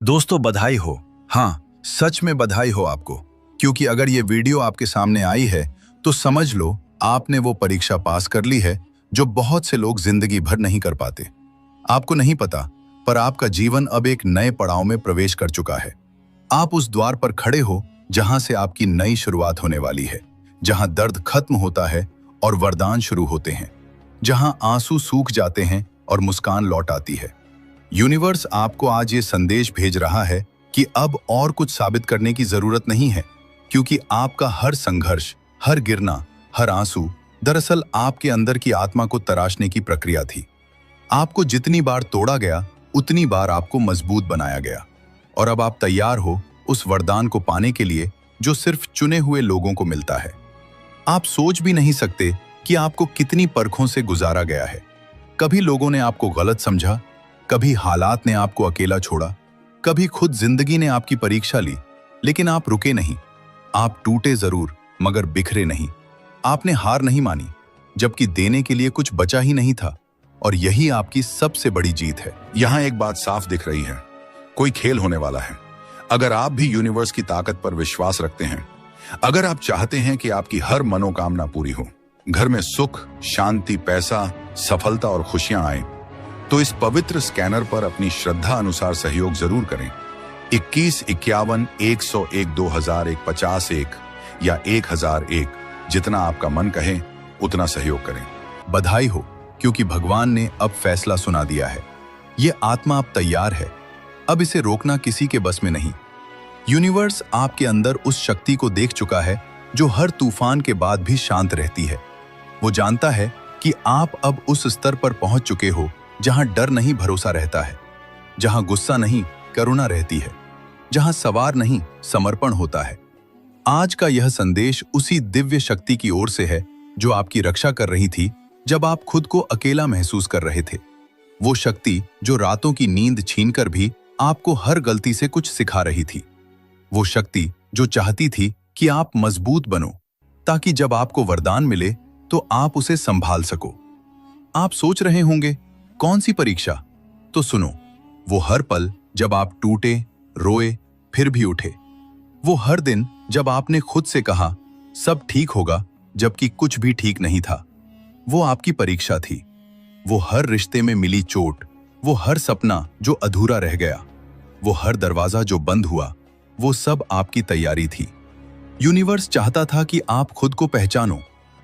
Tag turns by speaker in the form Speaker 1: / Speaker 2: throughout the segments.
Speaker 1: दोस्तों बधाई हो। हाँ, सच में बधाई हो आपको, क्योंकि अगर ये वीडियो आपके सामने आई है तो समझ लो आपने वो परीक्षा पास कर ली है जो बहुत से लोग जिंदगी भर नहीं कर पाते। आपको नहीं पता, पर आपका जीवन अब एक नए पड़ाव में प्रवेश कर चुका है। आप उस द्वार पर खड़े हो जहां से आपकी नई शुरुआत होने वाली है, जहां दर्द खत्म होता है और वरदान शुरू होते हैं, जहां आंसू सूख जाते हैं और मुस्कान लौट आती है। यूनिवर्स आपको आज ये संदेश भेज रहा है कि अब और कुछ साबित करने की जरूरत नहीं है, क्योंकि आपका हर संघर्ष, हर गिरना, हर आंसू दरअसल आपके अंदर की आत्मा को तराशने की प्रक्रिया थी। आपको जितनी बार तोड़ा गया, उतनी बार आपको मजबूत बनाया गया, और अब आप तैयार हो उस वरदान को पाने के लिए जो सिर्फ चुने हुए लोगों को मिलता है। आप सोच भी नहीं सकते कि आपको कितनी परखों से गुजारा गया है। कभी लोगों ने आपको गलत समझा, कभी हालात ने आपको अकेला छोड़ा, कभी खुद जिंदगी ने आपकी परीक्षा ली, लेकिन आप रुके नहीं। आप टूटे जरूर, मगर बिखरे नहीं। आपने हार नहीं मानी, जबकि देने के लिए कुछ बचा ही नहीं था, और यही आपकी सबसे बड़ी जीत है।
Speaker 2: यहाँ एक बात साफ दिख रही है, कोई खेल होने वाला है। अगर आप भी यूनिवर्स की ताकत पर विश्वास रखते हैं, अगर आप चाहते हैं कि आपकी हर मनोकामना पूरी हो, घर में सुख, शांति, पैसा, सफलता और खुशियां आए, तो इस पवित्र स्कैनर पर अपनी श्रद्धा अनुसार सहयोग जरूर करें। 21 51 101 2001 50 या 1001, जितना आपका मन कहे उतना सहयोग करें।
Speaker 1: बधाई हो, क्योंकि भगवान ने अब फैसला सुना दिया है। ये आत्मा अब तैयार है। अब इसे रोकना किसी के बस में नहीं। यूनिवर्स आपके अंदर उस शक्ति को देख चुका है जो हर तूफान के बाद भी शांत रहती है। वो जानता है कि आप अब उस स्तर पर पहुंच चुके हो जहां डर नहीं, भरोसा रहता है, जहां गुस्सा नहीं, करुणा रहती है, जहां सवार नहीं, समर्पण होता है। आज का यह संदेश उसी दिव्य शक्ति की ओर से है जो आपकी रक्षा कर रही थी जब आप खुद को अकेला महसूस कर रहे थे। वो शक्ति जो रातों की नींद छीनकर भी आपको हर गलती से कुछ सिखा रही थी। वो शक्ति जो चाहती थी कि आप मजबूत बनो, ताकि जब आपको वरदान मिले तो आप उसे संभाल सको। आप सोच रहे होंगे, कौन सी परीक्षा? तो सुनो, वो हर पल जब आप टूटे, रोए, फिर भी उठे। वो हर दिन जब आपने खुद से कहा सब ठीक होगा, जबकि कुछ भी ठीक नहीं था। वो आपकी परीक्षा थी। वो हर रिश्ते में मिली चोट, वो हर सपना जो अधूरा रह गया, वो हर दरवाजा जो बंद हुआ, वो सब आपकी तैयारी थी। यूनिवर्स चाहता था कि आप खुद को पहचानो,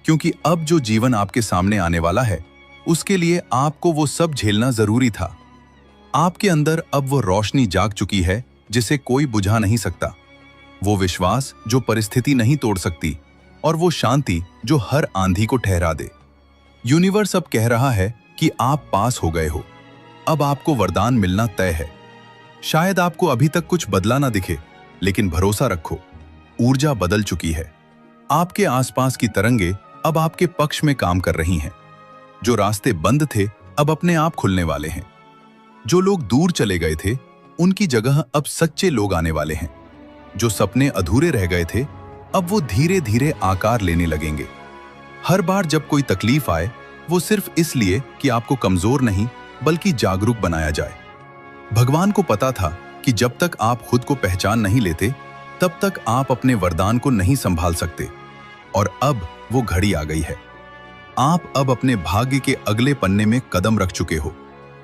Speaker 1: क्योंकि अब जो जीवन आपके सामने आने वाला है, उसके लिए आपको वो सब झेलना जरूरी था। आपके अंदर अब वो रोशनी जाग चुकी है जिसे कोई बुझा नहीं सकता। वो विश्वास जो परिस्थिति नहीं तोड़ सकती, और वो शांति जो हर आंधी को ठहरा दे। यूनिवर्स अब कह रहा है कि आप पास हो गए हो। अब आपको वरदान मिलना तय है। शायद आपको अभी तक कुछ बदला ना दिखे, लेकिन भरोसा रखो, ऊर्जा बदल चुकी है। आपके आसपास की तरंगे अब आपके पक्ष में काम कर रही हैं। जो रास्ते बंद थे अब अपने आप खुलने वाले हैं। जो लोग दूर चले गए थे, उनकी जगह अब सच्चे लोग आने वाले हैं। जो सपने अधूरे रह गए थे, अब वो धीरे धीरे आकार लेने लगेंगे। हर बार जब कोई तकलीफ आए, वो सिर्फ इसलिए कि आपको कमजोर नहीं, बल्कि जागरूक बनाया जाए। भगवान को पता था कि जब तक आप खुद को पहचान नहीं लेते, तब तक आप अपने वरदान को नहीं संभाल सकते। और अब वो घड़ी आ गई है। आप अब अपने भाग्य के अगले पन्ने में कदम रख चुके हो।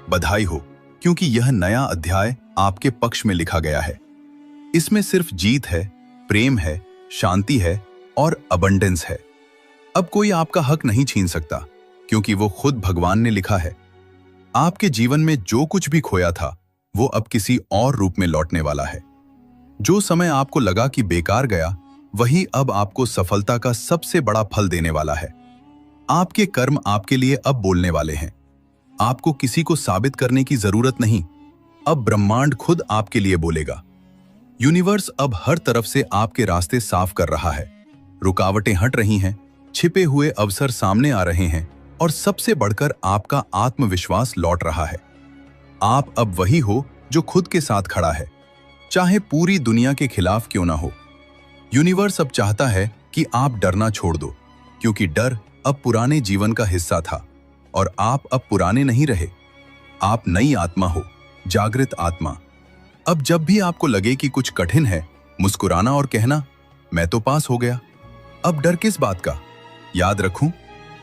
Speaker 1: बधाई हो, क्योंकि यह नया अध्याय आपके पक्ष में लिखा गया है। इसमें सिर्फ जीत है, प्रेम है, शांति है और अबंडेंस है। अब कोई आपका हक नहीं छीन सकता, क्योंकि वो खुद भगवान ने लिखा है। आपके जीवन में जो कुछ भी खोया था, वो अब किसी और रूप में लौटने वाला है। जो समय आपको लगा कि बेकार गया, वही अब आपको सफलता का सबसे बड़ा फल देने वाला है। आपके कर्म आपके लिए अब बोलने वाले हैं। आपको किसी को साबित करने की जरूरत नहीं। अब ब्रह्मांड खुद आपके लिए बोलेगा। यूनिवर्स अब हर तरफ से आपके रास्ते साफ कर रहा है। रुकावटें हट रही हैं, छिपे हुए अवसर सामने आ रहे हैं, और सबसे बढ़कर आपका आत्मविश्वास लौट रहा है। आप अब वही हो जो खुद के साथ खड़ा है, चाहे पूरी दुनिया के खिलाफ क्यों ना हो। यूनिवर्स अब चाहता है कि आप डरना छोड़ दो, क्योंकि डर अब पुराने जीवन का हिस्सा था, और आप अब पुराने नहीं रहे। आप नई आत्मा हो, जागृत आत्मा। अब जब भी आपको लगे कि कुछ कठिन है, मुस्कुराना और कहना, मैं तो पास हो गया। अब डर किस बात का? याद रखूं,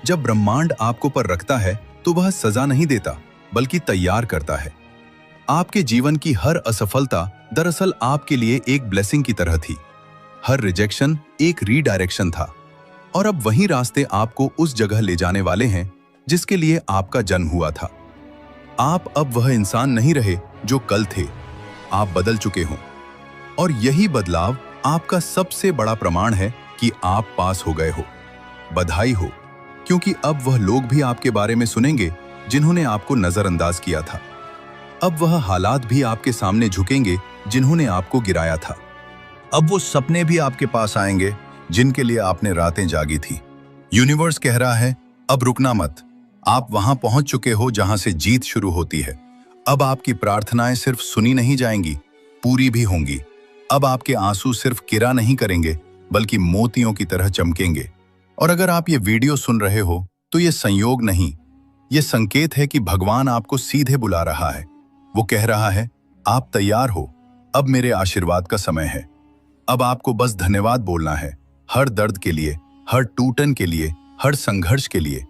Speaker 1: जब ब्रह्मांड आपको पर रखता है तो वह सजा नहीं देता, बल्कि तैयार करता है। आपके जीवन की हर असफलता दरअसल आपके लिए एक ब्लेसिंग की तरह थी। हर रिजेक्शन एक रीडायरेक्शन था, और अब वही रास्ते आपको उस जगह ले जाने वाले हैं जिसके लिए आपका जन्म हुआ था। आप अब वह इंसान नहीं रहे जो कल थे, आप बदल चुके हो। और यही बदलाव आपका सबसे बड़ा प्रमाण है कि आप पास हो गए हो। बधाई हो, क्योंकि अब वह लोग भी आपके बारे में सुनेंगे जिन्होंने आपको नजरअंदाज किया था। अब वह हालात भी आपके सामने झुकेंगे जिन्होंने आपको गिराया था। अब वो सपने भी आपके पास आएंगे जिनके लिए आपने रातें जागी थी। यूनिवर्स कह रहा है, अब रुकना मत। आप वहां पहुंच चुके हो जहां से जीत शुरू होती है। अब आपकी प्रार्थनाएं सिर्फ सुनी नहीं जाएंगी, पूरी भी होंगी। अब आपके आंसू सिर्फ किरा नहीं करेंगे, बल्कि मोतियों की तरह चमकेंगे। और अगर आप ये वीडियो सुन रहे हो तो ये संयोग नहीं, ये संकेत है कि भगवान आपको सीधे बुला रहा है। वो कह रहा है, आप तैयार हो, अब मेरे आशीर्वाद का समय है। अब आपको बस धन्यवाद बोलना है, हर दर्द के लिए, हर टूटन के लिए, हर संघर्ष के लिए,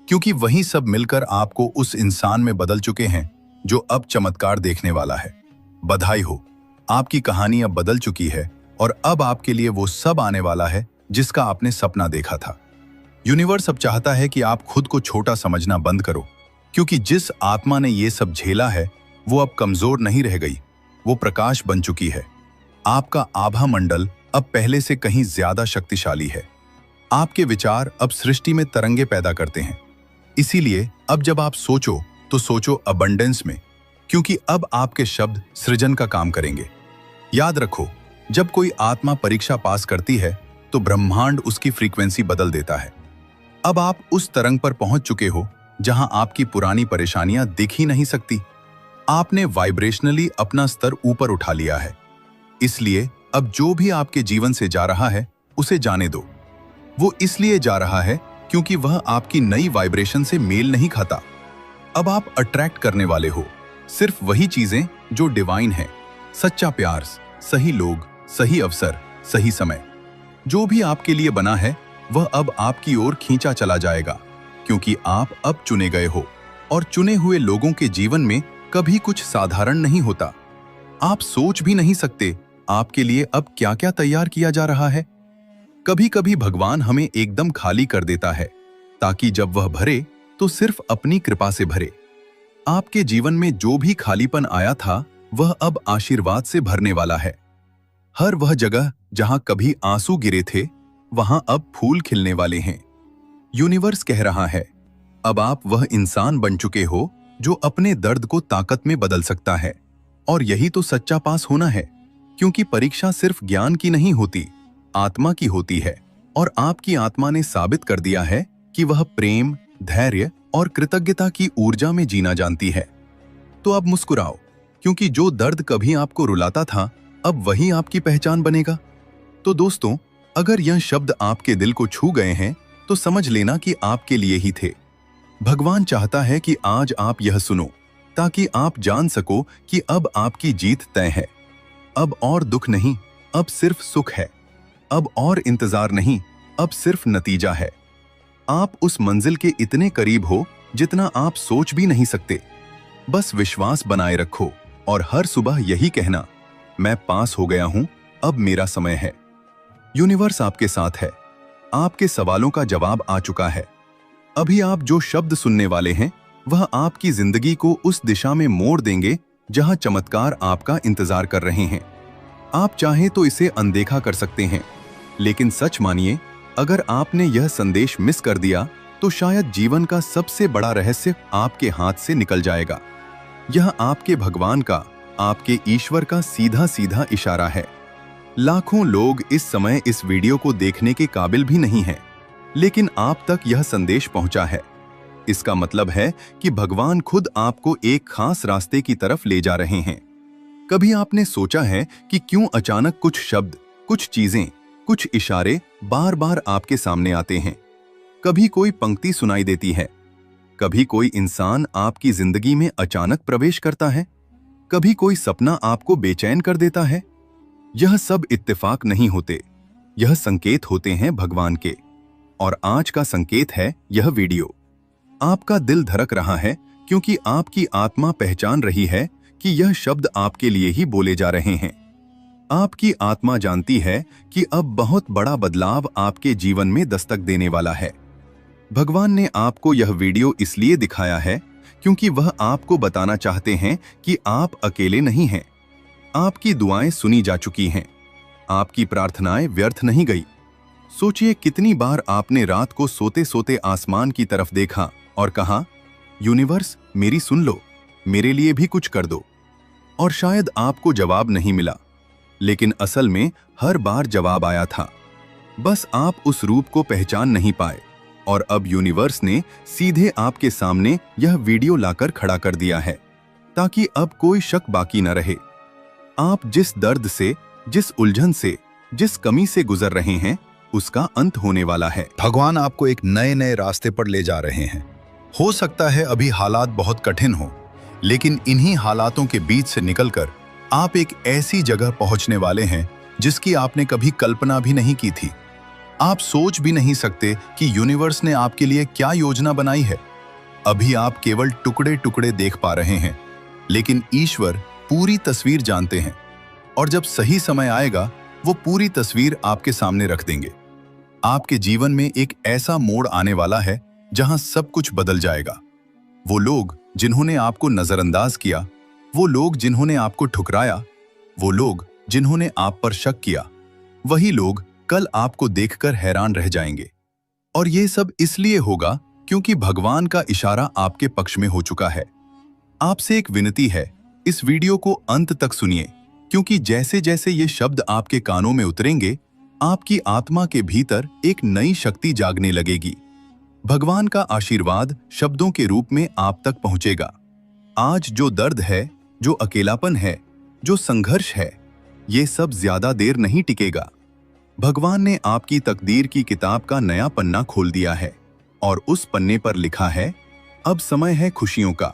Speaker 1: क्योंकि वही सब मिलकर आपको उस इंसान में बदल चुके हैं जो अब चमत्कार देखने वाला है। बधाई हो, आपकी कहानी अब बदल चुकी है, और अब आपके लिए वो सब आने वाला है जिसका आपने सपना देखा था। यूनिवर्स अब चाहता है कि आप खुद को छोटा समझना बंद करो, क्योंकि जिस आत्मा ने ये सब झेला है वो अब कमजोर नहीं रह गई, वो प्रकाश बन चुकी है। आपका आभा मंडल अब पहले से कहीं ज्यादा शक्तिशाली है। आपके विचार अब सृष्टि में तरंगे पैदा करते हैं। इसीलिए अब जब आप सोचो तो सोचो अबंडेंस में, क्योंकि अब आपके शब्द सृजन का काम करेंगे। याद रखो, जब कोई आत्मा परीक्षा पास करती है तो ब्रह्मांड उसकी फ्रीक्वेंसी बदल देता है। अब आप उस तरंग पर पहुंच चुके हो जहां आपकी पुरानी परेशानियां दिख ही नहीं सकती। आपने वाइब्रेशनली अपना स्तर ऊपर उठा लिया है। इसलिए अब जो भी आपके जीवन से जा रहा है उसे जाने दो। वो इसलिए जा रहा है क्योंकि वह आपकी नई वाइब्रेशन से मेल नहीं खाता। अब आप अट्रैक्ट करने वाले हो सिर्फ वही चीजें जो डिवाइन है। सच्चा प्यार, सही लोग, सही अवसर, सही समय। जो भी आपके लिए बना है वह अब आपकी ओर खींचा चला जाएगा, क्योंकि आप अब चुने गए हो। और चुने हुए लोगों के जीवन में कभी कुछ साधारण नहीं होता। आप सोच भी नहीं सकते आपके लिए अब क्या क्या तैयार किया जा रहा है। कभी कभी भगवान हमें एकदम खाली कर देता है, ताकि जब वह भरे तो सिर्फ अपनी कृपा से भरे। आपके जीवन में जो भी खालीपन आया था वह अब आशीर्वाद से भरने वाला है। हर वह जगह जहां कभी आंसू गिरे थे वहां अब फूल खिलने वाले हैं। यूनिवर्स कह रहा है, अब आप वह इंसान बन चुके हो जो अपने दर्द को ताकत में बदल सकता है। और यही तो सच्चा पास होना है, क्योंकि परीक्षा सिर्फ ज्ञान की नहीं होती, आत्मा की होती है। और आपकी आत्मा ने साबित कर दिया है कि वह प्रेम, धैर्य और कृतज्ञता की ऊर्जा में जीना जानती है। तो अब मुस्कुराओ, क्योंकि जो दर्द कभी आपको रुलाता था अब वही आपकी पहचान बनेगा। तो दोस्तों, अगर यह शब्द आपके दिल को छू गए हैं तो समझ लेना कि आपके लिए ही थे। भगवान चाहता है कि आज आप यह सुनो, ताकि आप जान सको कि अब आपकी जीत तय है। अब और दुख नहीं, अब सिर्फ सुख है। अब और इंतजार नहीं, अब सिर्फ नतीजा है। आप उस मंजिल के इतने करीब हो जितना आप सोच भी नहीं सकते। बस विश्वास बनाए रखो और हर सुबह यही कहना, मैं पास हो गया हूं, अब मेरा समय है। यूनिवर्स आपके साथ है। आपके सवालों का जवाब आ चुका है। अभी आप जो शब्द सुनने वाले हैं वह आपकी जिंदगी को उस दिशा में मोड़ देंगे जहां चमत्कार आपका इंतजार कर रहे हैं। आप चाहें तो इसे अनदेखा कर सकते हैं, लेकिन सच मानिए, अगर आपने यह संदेश मिस कर दिया तो शायद जीवन का सबसे बड़ा रहस्य आपके हाथ से निकल जाएगा। यह आपके भगवान का, आपके ईश्वर का सीधा सीधा इशारा है। लाखों लोग इस समय इस वीडियो को देखने के काबिल भी नहीं हैं, लेकिन आप तक यह संदेश पहुंचा है। इसका मतलब है कि भगवान खुद आपको एक खास रास्ते की तरफ ले जा रहे हैं। कभी आपने सोचा है कि क्यों अचानक कुछ शब्द, कुछ चीजें, कुछ इशारे बार बार आपके सामने आते हैं? कभी कोई पंक्ति सुनाई देती है, कभी कोई इंसान आपकी जिंदगी में अचानक प्रवेश करता है, कभी कोई सपना आपको बेचैन कर देता है। यह सब इत्तेफाक नहीं होते, यह संकेत होते हैं भगवान के। और आज का संकेत है यह वीडियो। आपका दिल धड़क रहा है क्योंकि आपकी आत्मा पहचान रही है कि यह शब्द आपके लिए ही बोले जा रहे हैं। आपकी आत्मा जानती है कि अब बहुत बड़ा बदलाव आपके जीवन में दस्तक देने वाला है। भगवान ने आपको यह वीडियो इसलिए दिखाया है क्योंकि वह आपको बताना चाहते हैं कि आप अकेले नहीं हैं। आपकी दुआएं सुनी जा चुकी हैं, आपकी प्रार्थनाएं व्यर्थ नहीं गई। सोचिए कितनी बार आपने रात को सोते सोते आसमान की तरफ देखा और कहा, यूनिवर्स मेरी सुन लो, मेरे लिए भी कुछ कर दो। और शायद आपको जवाब नहीं मिला, लेकिन असल में हर बार जवाब आया था। बस आप उस रूप को पहचान नहीं पाए। और अब यूनिवर्स ने सीधे आपके सामने यह वीडियो लाकर खड़ा कर दिया है ताकि अब कोई शक बाकी न रहे। आप जिस दर्द से, जिस उलझन से, जिस कमी से गुजर रहे हैं, उसका अंत होने वाला है।
Speaker 2: भगवान आपको एक नए नए रास्ते पर ले जा रहे हैं। हो सकता है अभी हालात बहुत कठिन हो, लेकिन इन्हीं हालातों के बीच से निकलकर आप एक ऐसी जगह पहुंचने वाले हैं जिसकी आपने कभी कल्पना भी नहीं की थी। आप सोच भी नहीं सकते कि यूनिवर्स ने आपके लिए क्या योजना बनाई है। अभी आप केवल टुकड़े टुकड़े देख पा रहे हैं, लेकिन ईश्वर पूरी तस्वीर जानते हैं और जब सही समय आएगा वो पूरी तस्वीर आपके सामने रख देंगे। आपके जीवन में एक ऐसा मोड़ आने वाला है जहां सब कुछ बदल जाएगा। वो लोग जिन्होंने आपको नजरअंदाज किया, वो लोग जिन्होंने आपको ठुकराया, वो लोग जिन्होंने आप पर शक किया, वही लोग कल आपको देखकर हैरान रह जाएंगे। और ये सब इसलिए होगा क्योंकि भगवान का इशारा आपके पक्ष में हो चुका है। आपसे एक विनती है, इस वीडियो को अंत तक सुनिए, क्योंकि जैसे जैसे ये शब्द आपके कानों में उतरेंगे, आपकी आत्मा के भीतर एक नई शक्ति जागने लगेगी। भगवान का आशीर्वाद शब्दों के रूप में आप तक पहुंचेगा। आज जो दर्द है, जो अकेलापन है, जो संघर्ष है, ये सब ज्यादा देर नहीं टिकेगा। भगवान ने आपकी तकदीर की किताब का नया पन्ना खोल दिया है और उस पन्ने पर लिखा है, अब समय है खुशियों का,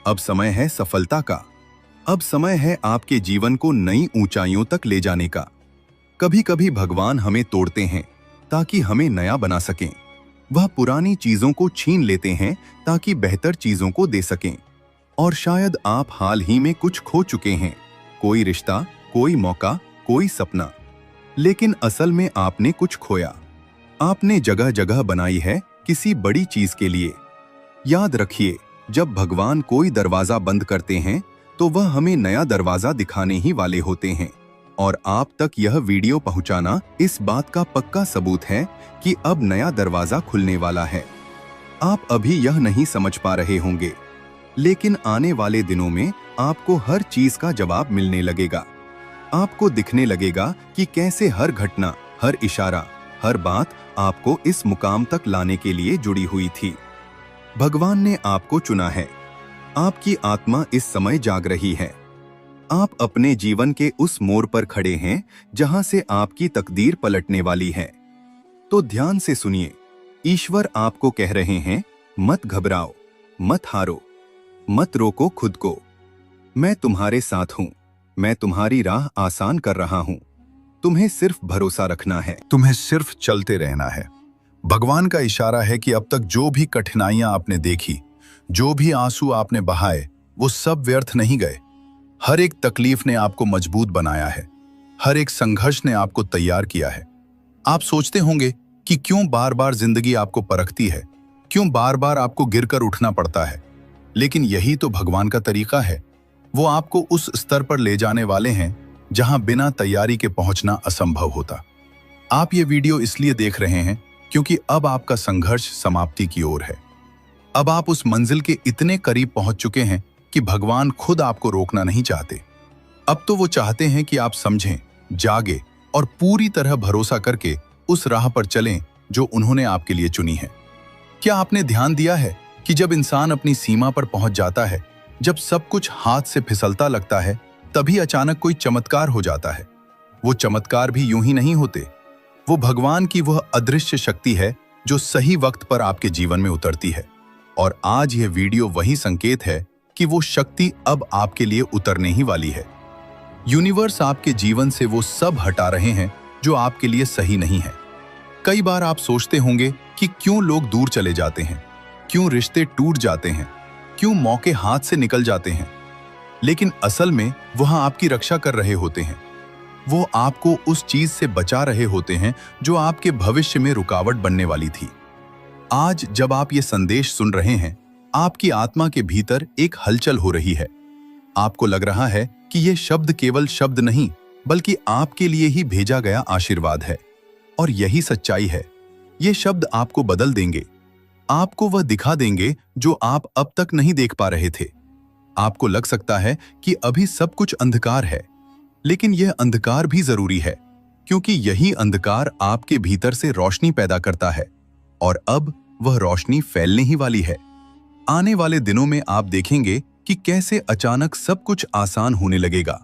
Speaker 2: अब समय है सफलता का, अब समय है आपके जीवन को नई ऊंचाइयों तक ले जाने का। कभी कभी भगवान हमें तोड़ते हैं ताकि हमें नया बना सकें। वह पुरानी चीजों को छीन लेते हैं ताकि बेहतर चीजों को दे सकें। और शायद आप हाल ही में कुछ खो चुके हैं, कोई रिश्ता, कोई मौका, कोई सपना। लेकिन असल में आपने कुछ खोया। आपने जगह जगह बनाई है किसी बड़ी चीज के लिए। याद रखिए, जब भगवान कोई दरवाजा बंद करते हैं तो वह हमें नया दरवाजा दिखाने ही वाले होते हैं। और आप तक यह वीडियो पहुंचाना इस बात का पक्का सबूत है कि अब नया दरवाजा खुलने वाला है। आप अभी यह नहीं समझ पा रहे होंगे, लेकिन आने वाले दिनों में आपको हर चीज का जवाब मिलने लगेगा। आपको दिखने लगेगा कि कैसे हर घटना, हर इशारा, हर बात आपको इस मुकाम तक लाने के लिए जुड़ी हुई थी। भगवान ने आपको चुना है। आपकी आत्मा इस समय जाग रही है। आप अपने जीवन के उस मोड़ पर खड़े हैं जहां से आपकी तकदीर पलटने वाली है। तो ध्यान से सुनिए, ईश्वर आपको कह रहे हैं, मत घबराओ, मत हारो, मत रोको खुद को। मैं तुम्हारे साथ हूं, मैं तुम्हारी राह आसान कर रहा हूं। तुम्हें सिर्फ भरोसा रखना है, तुम्हें सिर्फ चलते रहना है। भगवान का इशारा है कि अब तक जो भी कठिनाइयां आपने देखी, जो भी आंसू आपने बहाए, वो सब व्यर्थ नहीं गए। हर एक तकलीफ ने आपको मजबूत बनाया है, हर एक संघर्ष ने आपको तैयार किया है। आप सोचते होंगे कि क्यों बार बार जिंदगी आपको परखती है, क्यों बार बार आपको गिरकर उठना पड़ता है। लेकिन यही तो भगवान का तरीका है। वो आपको उस स्तर पर ले जाने वाले हैं जहां बिना तैयारी के पहुंचना असंभव होता। आप ये वीडियो इसलिए देख रहे हैं क्योंकि अब आपका संघर्ष समाप्ति की ओर है। अब आप उस मंजिल के इतने करीब पहुंच चुके हैं कि भगवान खुद आपको रोकना नहीं चाहते। अब तो वो चाहते हैं कि आप समझें, जागे और पूरी तरह भरोसा करके उस राह पर चलें जो उन्होंने आपके लिए चुनी है। क्या आपने ध्यान दिया है कि जब इंसान अपनी सीमा पर पहुंच जाता है, जब सब कुछ हाथ से फिसलता लगता है, तभी अचानक कोई चमत्कार हो जाता है। वो चमत्कार भी यूं ही नहीं होते। वो भगवान की वह अदृश्य शक्ति है जो सही वक्त पर आपके जीवन में उतरती है। और आज यह वीडियो वही संकेत है
Speaker 1: कि वो शक्ति अब आपके लिए उतरने ही वाली है। यूनिवर्स आपके जीवन से वो सब हटा रहे हैं जो आपके लिए सही नहीं है। कई बार आप सोचते होंगे कि क्यों लोग दूर चले जाते हैं, क्यों रिश्ते टूट जाते हैं, क्यों मौके हाथ से निकल जाते हैं। लेकिन असल में वह आपकी रक्षा कर रहे होते हैं। वो आपको उस चीज से बचा रहे होते हैं जो आपके भविष्य में रुकावट बनने वाली थी। आज जब आप ये संदेश सुन रहे हैं, आपकी आत्मा के भीतर एक हलचल हो रही है। आपको लग रहा है कि ये शब्द केवल शब्द नहीं, बल्कि आपके लिए ही भेजा गया आशीर्वाद है। और यही सच्चाई है। ये शब्द आपको बदल देंगे, आपको वह दिखा देंगे जो आप अब तक नहीं देख पा रहे थे। आपको लग सकता है कि अभी सब कुछ अंधकार है, लेकिन यह अंधकार भी जरूरी है, क्योंकि यही अंधकार आपके भीतर से रोशनी पैदा करता है, और अब वह रोशनी फैलने ही वाली है। आने वाले दिनों में आप देखेंगे कि कैसे अचानक सब कुछ आसान होने लगेगा।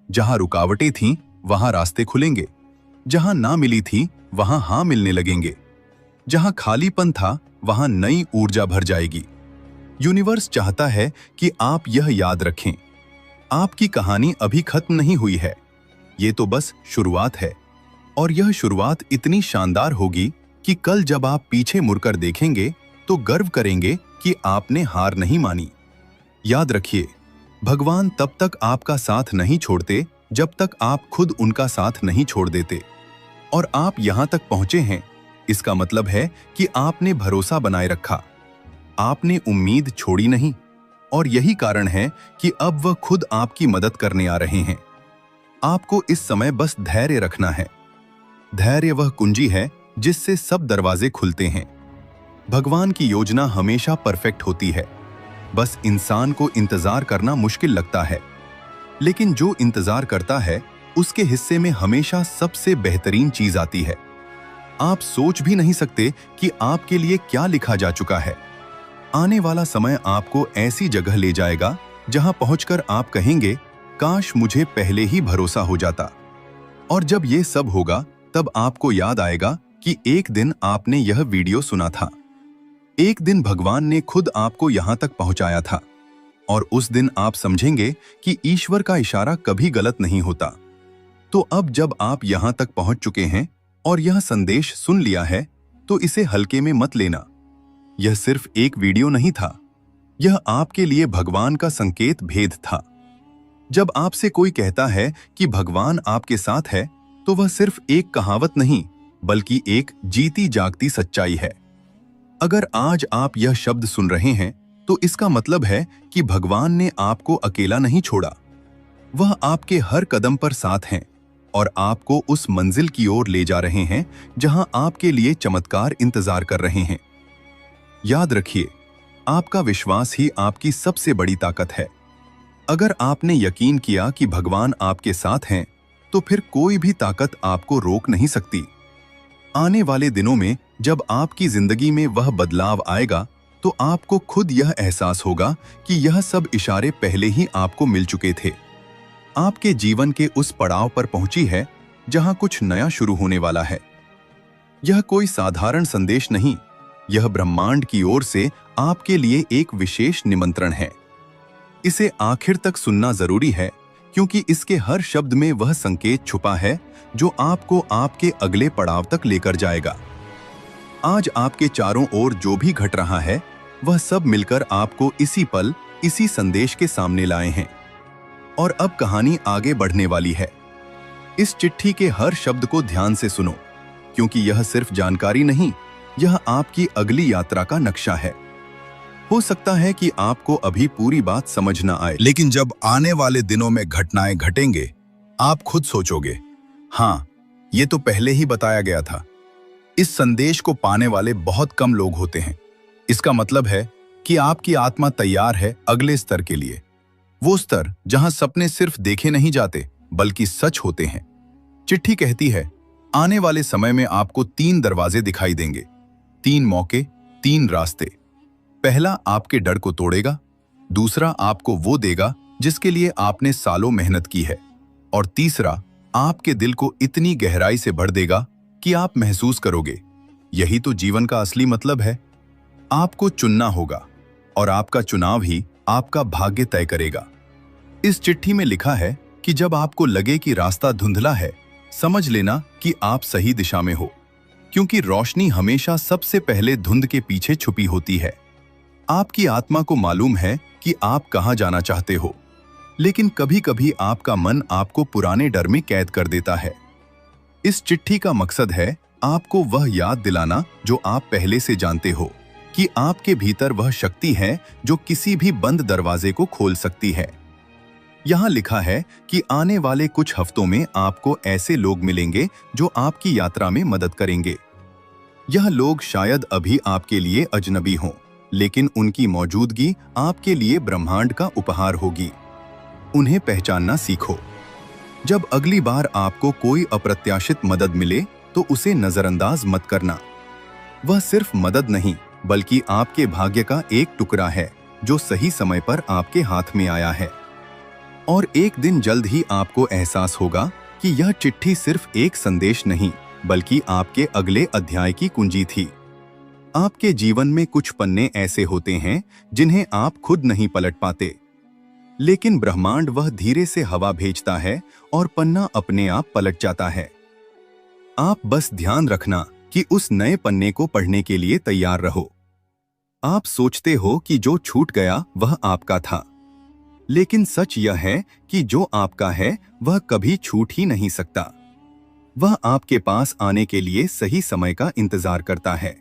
Speaker 1: जहां रुकावटें थीं, वहां रास्ते खुलेंगे। जहां ना मिली थी, वहां हाँ मिलने लगेंगे। जहां खालीपन था, वहां नई ऊर्जा भर जाएगी। यूनिवर्स चाहता है कि आप यह याद रखें, आपकी कहानी अभी खत्म नहीं हुई है। ये तो बस शुरुआत है, और यह शुरुआत इतनी शानदार होगी कि कल जब आप पीछे मुड़कर देखेंगे तो गर्व करेंगे कि आपने हार नहीं मानी। याद रखिए, भगवान तब तक आपका साथ नहीं छोड़ते जब तक आप खुद उनका साथ नहीं छोड़ देते। और आप यहां तक पहुंचे हैं, इसका मतलब है कि आपने भरोसा बनाए रखा, आपने उम्मीद छोड़ी नहीं। और यही कारण है कि अब वह खुद आपकी मदद करने आ रहे हैं। आपको इस समय बस धैर्य रखना है। धैर्य वह कुंजी है जिससे सब दरवाजे खुलते हैं। भगवान की योजना हमेशा परफेक्ट होती है, बस इंसान को इंतजार करना मुश्किल लगता है। लेकिन जो इंतजार करता है, उसके हिस्से में हमेशा सबसे बेहतरीन चीज आती है। आप सोच भी नहीं सकते कि आपके लिए क्या लिखा जा चुका है। आने वाला समय आपको ऐसी जगह ले जाएगा जहां पहुंचकर आप कहेंगे, काश मुझे पहले ही भरोसा हो जाता। और जब ये सब होगा, तब आपको याद आएगा कि एक दिन आपने यह वीडियो सुना था। एक दिन भगवान ने खुद आपको यहां तक पहुंचाया था। और उस दिन आप समझेंगे कि ईश्वर का इशारा कभी गलत नहीं होता। तो अब जब आप यहां तक पहुंच चुके हैं और यह संदेश सुन लिया है, तो इसे हल्के में मत लेना। यह सिर्फ एक वीडियो नहीं था, यह आपके लिए भगवान का संकेत भेद था। जब आपसे कोई कहता है कि भगवान आपके साथ है, तो वह सिर्फ एक कहावत नहीं, बल्कि एक जीती जागती सच्चाई है। अगर आज आप यह शब्द सुन रहे हैं, तो इसका मतलब है कि भगवान ने आपको अकेला नहीं छोड़ा। वह आपके हर कदम पर साथ हैं और आपको उस मंजिल की ओर ले जा रहे हैं जहां आपके लिए चमत्कार इंतजार कर रहे हैं। याद रखिए, आपका विश्वास ही आपकी सबसे बड़ी ताकत है। अगर आपने यकीन किया कि भगवान आपके साथ हैं, तो फिर कोई भी ताकत आपको रोक नहीं सकती। आने वाले दिनों में जब आपकी जिंदगी में वह बदलाव आएगा, तो आपको खुद यह एहसास होगा कि यह सब इशारे पहले ही आपको मिल चुके थे। आपके जीवन के उस पड़ाव पर पहुंची है जहां कुछ नया शुरू होने वाला है। यह कोई साधारण संदेश नहीं, यह ब्रह्मांड की ओर से आपके लिए एक विशेष निमंत्रण है। इसे आखिर तक सुनना जरूरी है, क्योंकि इसके हर शब्द में वह संकेत छुपा है जो आपको आपके अगले पड़ाव तक लेकर जाएगा। आज आपके चारों ओर जो भी घट रहा है, वह सब मिलकर आपको इसी पल, इसी संदेश के सामने लाए हैं। और अब कहानी आगे बढ़ने वाली है। इस चिट्ठी के हर शब्द को ध्यान से सुनो, क्योंकि यह सिर्फ जानकारी नहीं, यह आपकी अगली यात्रा का नक्शा है। हो सकता है कि आपको अभी पूरी बात समझ ना आए,
Speaker 2: लेकिन जब आने वाले दिनों में घटनाएं घटेंगे, आप खुद सोचोगे, हाँ, ये तो पहले ही बताया गया था। इस संदेश को पाने वाले बहुत कम लोग होते हैं। इसका मतलब है कि आपकी आत्मा तैयार है अगले स्तर के लिए, वो स्तर जहां सपने सिर्फ देखे नहीं जाते, बल्कि सच होते हैं। चिट्ठी कहती है, आने वाले समय में आपको 3 दरवाजे दिखाई देंगे, 3 मौके, 3 रास्ते। पहला आपके डर को तोड़ेगा, दूसरा आपको वो देगा जिसके लिए आपने सालों मेहनत की है, और तीसरा आपके दिल को इतनी गहराई से भर देगा कि आप महसूस करोगे, यही तो जीवन का असली मतलब है। आपको चुनना होगा, और आपका चुनाव ही
Speaker 1: आपका भाग्य तय करेगा। इस चिट्ठी में लिखा है कि जब आपको लगे कि रास्ता धुंधला है, समझ लेना कि आप सही दिशा में हो, क्योंकि रोशनी हमेशा सबसे पहले धुंध के पीछे छुपी होती है। आपकी आत्मा को मालूम है कि आप कहां जाना चाहते हो, लेकिन कभी कभी आपका मन आपको पुराने डर में कैद कर देता है। इस चिट्ठी का मकसद है आपको वह याद दिलाना जो आप पहले से जानते हो, कि आपके भीतर वह शक्ति है जो किसी भी बंद दरवाजे को खोल सकती है। यहां लिखा है कि आने वाले कुछ हफ्तों में आपको ऐसे लोग मिलेंगे जो आपकी यात्रा में मदद करेंगे। यह लोग शायद अभी आपके लिए अजनबी हों, लेकिन उनकी मौजूदगी आपके लिए ब्रह्मांड का उपहार होगी। उन्हें पहचानना सीखो। जब अगली बार आपको कोई अप्रत्याशित मदद मिले तो उसे नजरअंदाज मत करना। वह सिर्फ मदद नहीं, बल्कि आपके भाग्य का एक टुकड़ा है जो सही समय पर आपके हाथ में आया है। और एक दिन जल्द ही आपको एहसास होगा कि यह चिट्ठी सिर्फ एक संदेश नहीं, बल्कि आपके अगले अध्याय की कुंजी थी। आपके जीवन में कुछ पन्ने ऐसे होते हैं जिन्हें आप खुद नहीं पलट पाते, लेकिन ब्रह्मांड वह धीरे से हवा भेजता है और पन्ना अपने आप पलट जाता है। आप बस ध्यान रखना कि उस नए पन्ने को पढ़ने के लिए तैयार रहो। आप सोचते हो कि जो छूट गया वह आपका था, लेकिन सच यह है कि जो आपका है वह कभी छूट ही नहीं सकता। वह आपके पास आने के लिए सही समय का इंतजार करता है।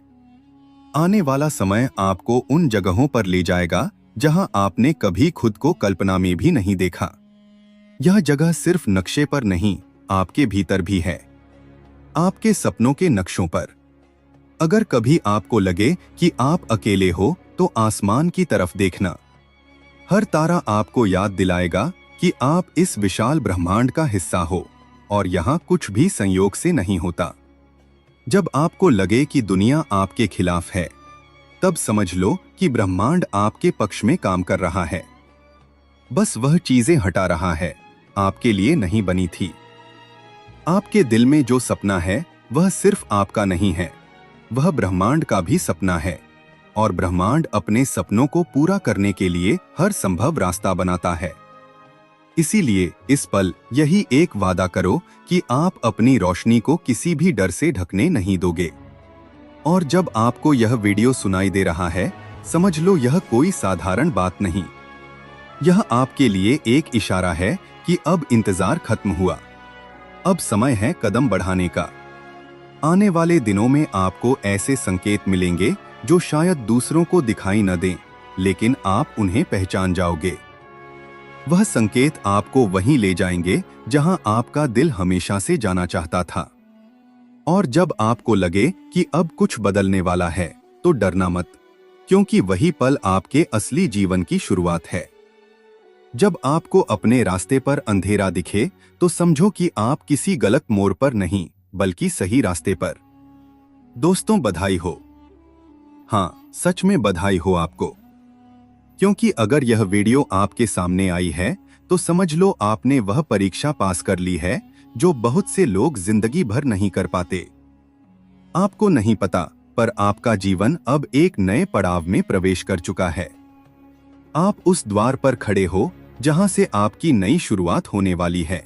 Speaker 1: आने वाला समय आपको उन जगहों पर ले जाएगा जहां आपने कभी खुद को कल्पना में भी नहीं देखा। यह जगह सिर्फ नक्शे पर नहीं, आपके भीतर भी है, आपके सपनों के नक्शों पर। अगर कभी आपको लगे कि आप अकेले हो, तो आसमान की तरफ देखना। हर तारा आपको याद दिलाएगा कि आप इस विशाल ब्रह्मांड का हिस्सा हो और यहाँ कुछ भी संयोग से नहीं होता। जब आपको लगे कि दुनिया आपके खिलाफ है, तब समझ लो कि ब्रह्मांड आपके पक्ष में काम कर रहा है। बस वह चीजें हटा रहा है, आपके लिए नहीं बनी थी। आपके दिल में जो सपना है वह सिर्फ आपका नहीं है, वह ब्रह्मांड का भी सपना है, और ब्रह्मांड अपने सपनों को पूरा करने के लिए हर संभव रास्ता बनाता है। इसीलिए इस पल यही एक वादा करो कि आप अपनी रोशनी को किसी भी डर से ढकने नहीं दोगे। और जब आपको यह वीडियो सुनाई दे रहा है, समझ लो यह कोई साधारण बात नहीं। यह आपके लिए एक इशारा है कि अब इंतजार खत्म हुआ, अब समय है कदम बढ़ाने का। आने वाले दिनों में आपको ऐसे संकेत मिलेंगे जो शायद दूसरों को दिखाई न दें, लेकिन आप उन्हें पहचान जाओगे। वह संकेत आपको वहीं ले जाएंगे जहां आपका दिल हमेशा से जाना चाहता था। और जब आपको लगे कि अब कुछ बदलने वाला है, तो डरना मत, क्योंकि वही पल आपके असली जीवन की शुरुआत है। जब आपको अपने रास्ते पर अंधेरा दिखे, तो समझो कि आप किसी गलत मोड़ पर नहीं, बल्कि सही रास्ते पर। दोस्तों, बधाई हो। हाँ, सच में बधाई हो आपको, क्योंकि अगर यह वीडियो आपके सामने आई है तो समझ लो आपने वह परीक्षा पास कर ली है जो बहुत से लोग जिंदगी भर नहीं कर पाते। आपको नहीं पता, पर आपका जीवन अब एक नए पड़ाव में प्रवेश कर चुका है। आप उस द्वार पर खड़े हो जहां से आपकी नई शुरुआत होने वाली है,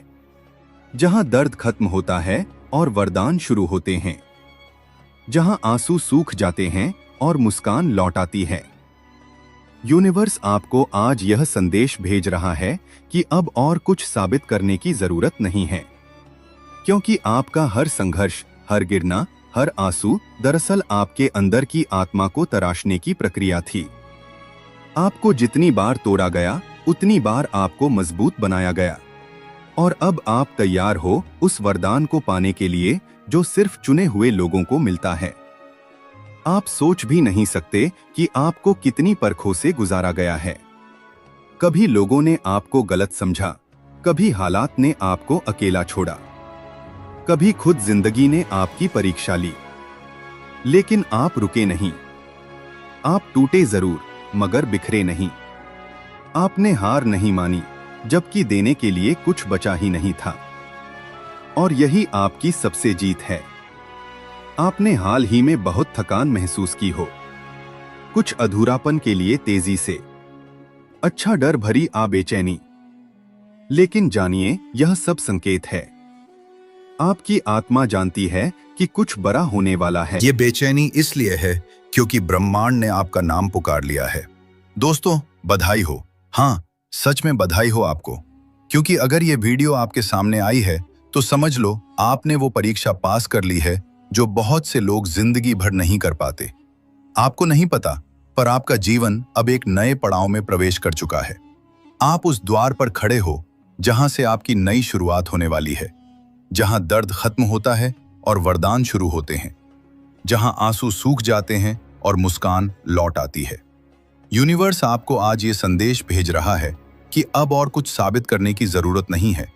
Speaker 1: जहां दर्द खत्म होता है और वरदान शुरू होते हैं, जहां आंसू सूख जाते हैं और मुस्कान लौट आती है। यूनिवर्स आपको आज यह संदेश भेज रहा है कि अब और कुछ साबित करने की जरूरत नहीं है, क्योंकि आपका हर संघर्ष, हर गिरना, हर आंसू दरअसल आपके अंदर की आत्मा को तराशने की प्रक्रिया थी। आपको जितनी बार तोड़ा गया, उतनी बार आपको मजबूत बनाया गया, और अब आप तैयार हो उस वरदान को पाने के लिए जो सिर्फ चुने हुए लोगों को मिलता है। आप सोच भी नहीं सकते कि आपको कितनी परखों से गुजारा गया है। कभी लोगों ने आपको गलत समझा, कभी हालात ने आपको अकेला छोड़ा, कभी खुद जिंदगी ने आपकी परीक्षा ली, लेकिन आप रुके नहीं। आप टूटे जरूर, मगर बिखरे नहीं। आपने हार नहीं मानी, जबकि देने के लिए कुछ बचा ही नहीं था। और यही आपकी सबसे जीत है। आपने हाल ही में बहुत थकान महसूस की हो, कुछ अधूरापन के लिए तेजी से,
Speaker 3: अच्छा डर भरी आ बेचैनी। लेकिन जानिए, यह सब संकेत है। आपकी आत्मा जानती है कि कुछ बड़ा होने वाला है।
Speaker 1: ये बेचैनी इसलिए है क्योंकि ब्रह्मांड ने आपका नाम पुकार लिया है। दोस्तों, बधाई हो। हाँ, सच में बधाई हो आपको, क्योंकि अगर ये वीडियो आपके सामने आई है तो समझ लो आपने वो परीक्षा पास कर ली है जो बहुत से लोग जिंदगी भर नहीं कर पाते। आपको नहीं पता, पर आपका जीवन अब एक नए पड़ाव में प्रवेश कर चुका है। आप उस द्वार पर खड़े हो जहां से आपकी नई शुरुआत होने वाली है, जहां दर्द खत्म होता है और वरदान शुरू होते हैं, जहां आंसू सूख जाते हैं और मुस्कान लौट आती है। यूनिवर्स आपको आज ये संदेश भेज रहा है कि अब और कुछ साबित करने की जरूरत नहीं है,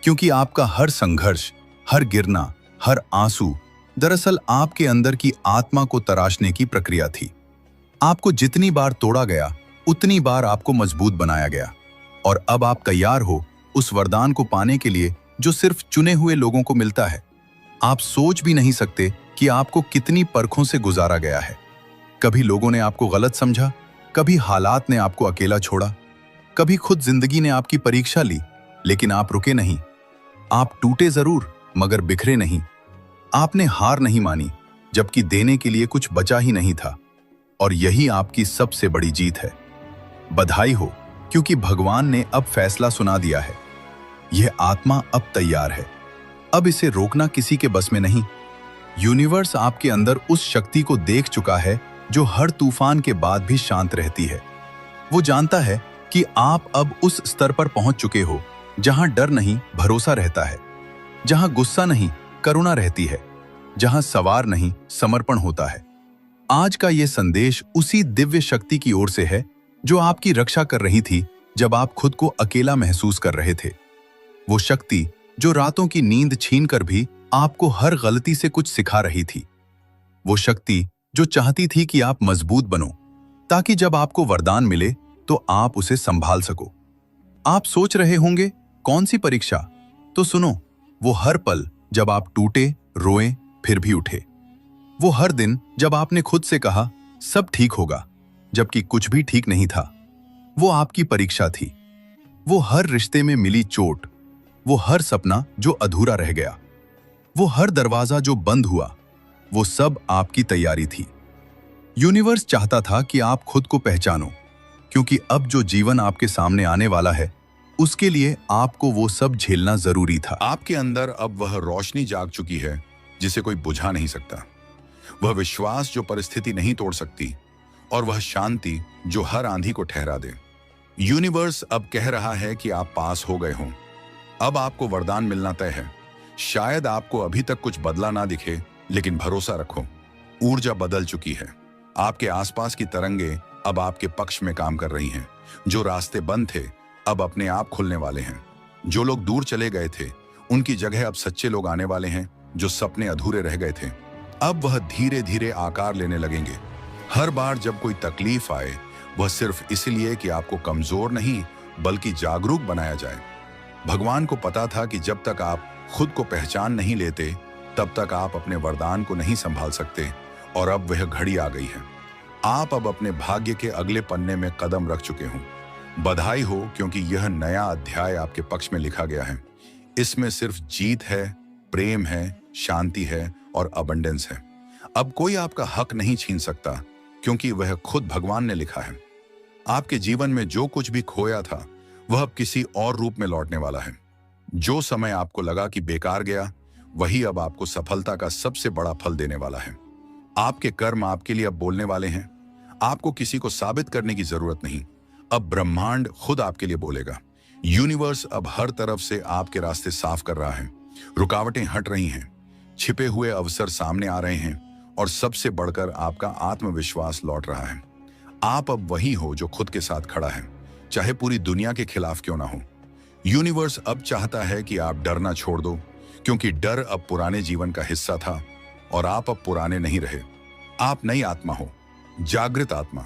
Speaker 1: क्योंकि आपका हर संघर्ष, हर गिरना, हर आंसू दरअसल आपके अंदर की आत्मा को तराशने की प्रक्रिया थी। आपको जितनी बार तोड़ा गया, उतनी बार आपको मजबूत बनाया गया, और अब आप तैयार हो उस वरदान को पाने के लिए जो सिर्फ चुने हुए लोगों को मिलता है। आप सोच भी नहीं सकते कि आपको कितनी परखों से गुजारा गया है। कभी लोगों ने आपको गलत समझा, कभी हालात ने आपको अकेला छोड़ा, कभी खुद जिंदगी ने आपकी परीक्षा ली, लेकिन आप रुके नहीं। आप टूटे जरूर, मगर बिखरे नहीं। आपने हार नहीं मानी, जबकि देने के लिए कुछ बचा ही नहीं था। और यही आपकी सबसे बड़ी जीत है। बधाई हो, क्योंकि भगवान ने अब फैसला सुना दिया है। यह आत्मा अब तैयार है। अब इसे रोकना किसी के बस में नहीं। यूनिवर्स आपके अंदर उस शक्ति को देख चुका है जो हर तूफान के बाद भी शांत रहती है। वो जानता है कि आप अब उस स्तर पर पहुंच चुके हो जहां डर नहीं, भरोसा रहता है, जहां गुस्सा नहीं, करुणा रहती है, जहां सवार नहीं, समर्पण होता है। आज का यह संदेश उसी दिव्य शक्ति की ओर से है जो आपकी रक्षा कर रही थी जब आप खुद को अकेला महसूस कर रहे थे। वो शक्ति जो रातों की नींद छीनकर भी आपको हर गलती से कुछ सिखा रही थी। वो शक्ति जो चाहती थी कि आप मजबूत बनो, ताकि जब आपको वरदान मिले तो आप उसे संभाल सको। आप सोच रहे होंगे, कौन सी परीक्षा? तो सुनो, वो हर पल जब आप टूटे, रोए, फिर भी उठे। वो हर दिन जब आपने खुद से कहा सब ठीक होगा, जबकि कुछ भी ठीक नहीं था। वो आपकी परीक्षा थी। वो हर रिश्ते में मिली चोट, वो हर सपना जो अधूरा रह गया, वो हर दरवाजा जो बंद हुआ, वो सब आपकी तैयारी थी। यूनिवर्स चाहता था कि आप खुद को पहचानो, क्योंकि अब जो जीवन आपके सामने आने वाला है, उसके लिए आपको वो सब झेलना जरूरी था।
Speaker 2: आपके अंदर अब वह रोशनी जाग चुकी है जिसे कोई बुझा नहीं सकता, वह विश्वास जो परिस्थिति नहीं तोड़ सकती, और वह शांति जो हर आंधी को ठहरा दे। यूनिवर्स अब कह रहा है कि आप पास हो गए हों। अब आपको वरदान मिलना तय है। शायद आपको अभी तक कुछ बदला ना दिखे, लेकिन भरोसा रखो, ऊर्जा बदल चुकी है। आपके आसपास की तरंगे अब आपके पक्ष में काम कर रही हैं। जो रास्ते बंद थे अब अपने आप खुलने वाले हैं। जो लोग दूर चले गए थे उनकी जगह अब सच्चे लोग आने वाले हैं। जो सपने अधूरे रह गए थे अब वह धीरे धीरे आकार लेने लगेंगे। हर बार जब कोई तकलीफ आए, वह सिर्फ इसलिए कि आपको कमजोर नहीं बल्कि जागरूक बनाया जाए। भगवान को पता था कि जब तक आप खुद को पहचान नहीं लेते, तब तक आप अपने वरदान को नहीं संभाल सकते, और अब वह घड़ी आ गई है। आप अब अपने भाग्य के अगले पन्ने में कदम रख चुके हों। बधाई हो, क्योंकि यह नया अध्याय आपके पक्ष में लिखा गया है। इसमें सिर्फ जीत है, प्रेम है, शांति है और अबंडेंस है। अब कोई आपका हक नहीं छीन सकता, क्योंकि वह खुद भगवान ने लिखा है। आपके जीवन में जो कुछ भी खोया था वह अब किसी और रूप में लौटने वाला है। जो समय आपको लगा कि बेकार गया, वही अब आपको सफलता का सबसे बड़ा फल देने वाला है। आपके कर्म आपके लिए अब बोलने वाले हैं। आपको किसी को साबित करने की जरूरत नहीं, अब ब्रह्मांड खुद आपके लिए बोलेगा। यूनिवर्स अब हर तरफ से आपके रास्ते साफ कर रहा है। रुकावटें हट रही हैं, छिपे हुए अवसर सामने आ रहे हैं, और सबसे बढ़कर आपका आत्मविश्वास लौट रहा है। आप अब वही हो जो खुद के साथ खड़ा है, चाहे पूरी दुनिया के खिलाफ क्यों ना हो। यूनिवर्स अब चाहता है कि आप डरना छोड़ दो, क्योंकि डर अब पुराने जीवन का हिस्सा था, और आप अब पुराने नहीं रहे। आप नई आत्मा हो, जागृत आत्मा।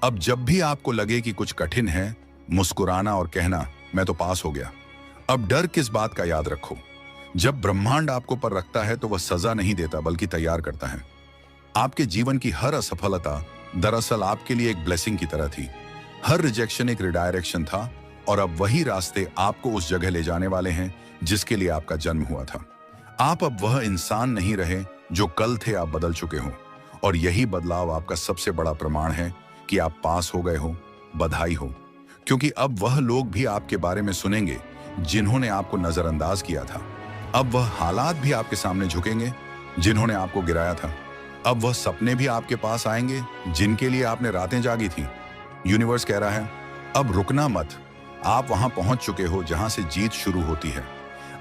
Speaker 2: अब जब भी आपको लगे कि कुछ कठिन है, मुस्कुराना और कहना मैं तो पास हो गया। अब डर किस बात का याद रखो। जब ब्रह्मांड आपको पर रखता है तो वह सजा नहीं देता बल्कि तैयार करता है। आपके जीवन की हर असफलता दरअसल आपके लिए एक ब्लेसिंग की तरह थी। हर रिजेक्शन एक रिडायरेक्शन था और अब वही रास्ते आपको उस जगह ले जाने वाले हैं जिसके लिए आपका जन्म हुआ था। आप अब वह इंसान नहीं रहे जो कल थे, आप बदल चुके हो और यही बदलाव आपका सबसे बड़ा प्रमाण है कि आप पास हो गए हो। बधाई हो, क्योंकि अब वह लोग भी आपके बारे में सुनेंगे जिन्होंने आपको नजरअंदाज किया था। अब वह हालात भी आपके सामने झुकेंगे जिन्होंने आपको गिराया था। अब वह सपने भी आपके पास आएंगे जिनके लिए आपने रातें जागी थी। यूनिवर्स कह रहा है अब रुकना मत, आप वहां पहुंच चुके हो जहां से जीत शुरू होती है।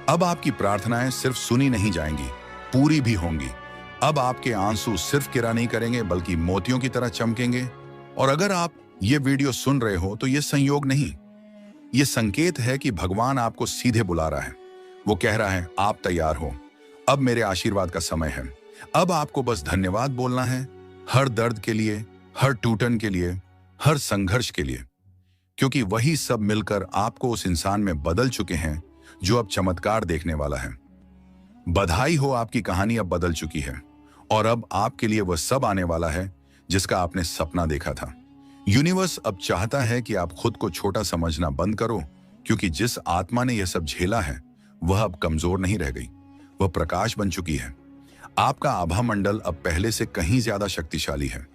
Speaker 2: अब आपकी प्रार्थनाएं सिर्फ सुनी नहीं जाएंगी, पूरी भी होंगी। अब आपके आंसू सिर्फ किरा नहीं करेंगे बल्कि मोतियों की तरह चमकेंगे। और अगर आप ये वीडियो सुन रहे हो तो ये संयोग नहीं, ये संकेत है कि भगवान आपको सीधे बुला रहा है। वो कह रहा है आप तैयार हो, अब मेरे आशीर्वाद का समय है। अब आपको बस धन्यवाद बोलना है, हर दर्द के लिए, हर टूटन के लिए, हर संघर्ष के लिए, क्योंकि वही सब मिलकर आपको उस इंसान में बदल चुके हैं जो अब चमत्कार देखने वाला है। बधाई हो, आपकी कहानी अब बदल चुकी है और अब आपके लिए वह सब आने वाला है जिसका आपने सपना देखा था। यूनिवर्स अब चाहता है कि आप खुद को छोटा समझना बंद करो, क्योंकि जिस आत्मा ने यह सब झेला है वह अब कमजोर नहीं रह गई, वह प्रकाश बन चुकी है। आपका आभा मंडल अब पहले से कहीं ज्यादा शक्तिशाली है।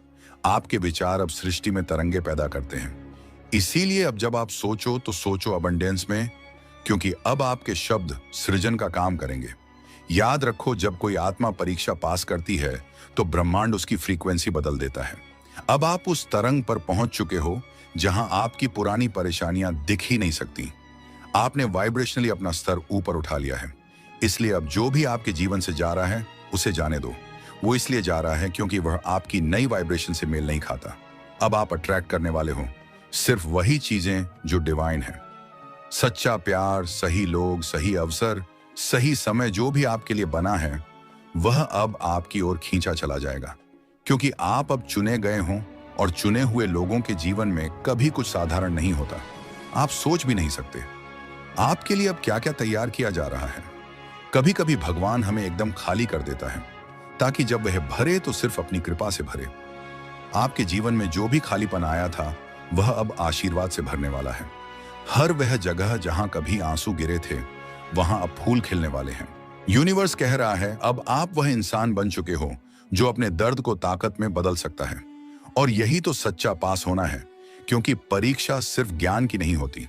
Speaker 2: आपके विचार अब सृष्टि में तरंगे पैदा करते हैं। इसीलिए अब जब आप सोचो तो सोचो अबंडेंस में, क्योंकि अब आपके शब्द सृजन का काम करेंगे। याद रखो, जब कोई आत्मा परीक्षा पास करती है तो ब्रह्मांड उसकी फ्रीक्वेंसी बदल देता है। अब आप उस तरंग पर पहुंच चुके हो जहां आपकी पुरानी परेशानियां दिख ही नहीं सकती। आपने वाइब्रेशनली अपना स्तर ऊपर उठा लिया है। इसलिए अब जो भी आपके जीवन से जा रहा है उसे जाने दो। वो इसलिए जा रहा है क्योंकि वह आपकी नई वाइब्रेशन से मेल नहीं खाता। अब आप अट्रैक्ट करने वाले हो सिर्फ वही चीजें जो डिवाइन है। सच्चा प्यार, सही लोग, सही अवसर, सही समय जो भी आपके लिए बना है वह अब आपकी ओर खींचा चला जाएगा, क्योंकि आप अब चुने गए हों और चुने हुए लोगों के जीवन में कभी कुछ साधारण नहीं होता। आप सोच भी नहीं सकते आपके लिए अब क्या क्या तैयार किया जा रहा है। कभी कभी भगवान हमें एकदम खाली कर देता है ताकि जब वह भरे तो सिर्फ अपनी कृपा से भरे। आपके जीवन में जो भी खालीपन आया था वह अब आशीर्वाद से भरने वाला है। हर वह जगह जहां कभी आंसू गिरे थे वहां अब फूल खिलने वाले हैं। यूनिवर्स कह रहा है अब आप वह इंसान बन चुके हो जो अपने दर्द को ताकत में बदल सकता है। और यही तो सच्चा पास होना है, क्योंकि परीक्षा सिर्फ ज्ञान की नहीं होती,